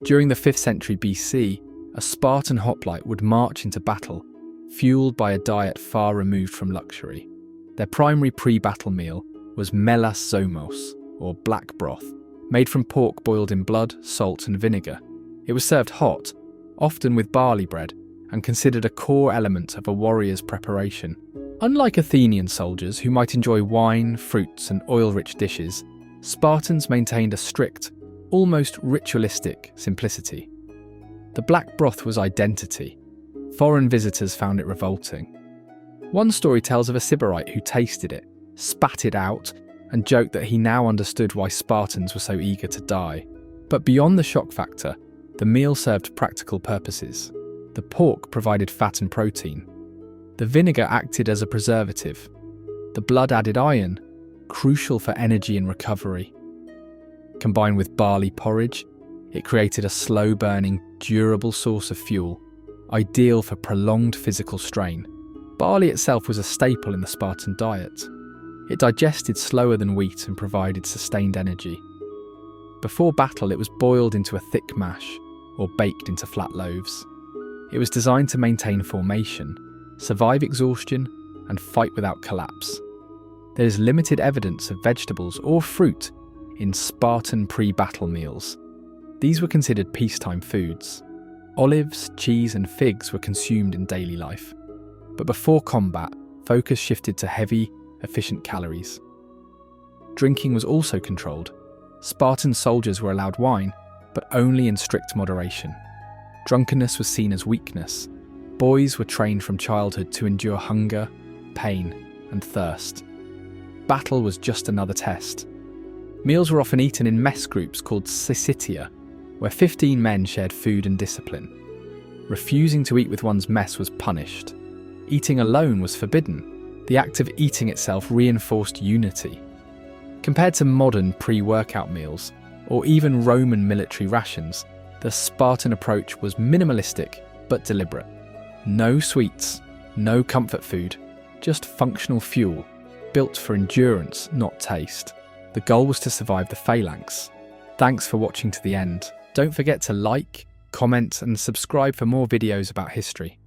During the 5th century BC, a Spartan hoplite would march into battle, fueled by a diet far removed from luxury. Their primary pre-battle meal was melas zomos, or black broth, made from pork boiled in blood, salt and vinegar. It was served hot, often with barley bread, and considered a core element of a warrior's preparation. Unlike Athenian soldiers who might enjoy wine, fruits and oil-rich dishes, Spartans maintained a strict, almost ritualistic simplicity. The black broth was identity. Foreign visitors found it revolting. One story tells of a Sybarite who tasted it, spat it out, and joked that he now understood why Spartans were so eager to die. But beyond the shock factor, the meal served practical purposes. The pork provided fat and protein. The vinegar acted as a preservative. The blood added iron, crucial for energy and recovery. Combined with barley porridge, it created a slow-burning, durable source of fuel, ideal for prolonged physical strain. Barley itself was a staple in the Spartan diet. It digested slower than wheat and provided sustained energy. Before battle, it was boiled into a thick mash or baked into flat loaves. It was designed to maintain formation, survive exhaustion, and fight without collapse. There is limited evidence of vegetables or fruit in Spartan pre-battle meals. These were considered peacetime foods. Olives, cheese, and figs were consumed in daily life. But before combat, focus shifted to heavy, efficient calories. Drinking was also controlled. Spartan soldiers were allowed wine, but only in strict moderation. Drunkenness was seen as weakness. Boys were trained from childhood to endure hunger, pain, and thirst. Battle was just another test. Meals were often eaten in mess groups called syssitia, where 15 men shared food and discipline. Refusing to eat with one's mess was punished. Eating alone was forbidden. The act of eating itself reinforced unity. Compared to modern pre-workout meals, or even Roman military rations, the Spartan approach was minimalistic but deliberate. No sweets, no comfort food, just functional fuel, built for endurance, not taste. The goal was to survive the phalanx. Thanks for watching to the end. Don't forget to like, comment and subscribe for more videos about history.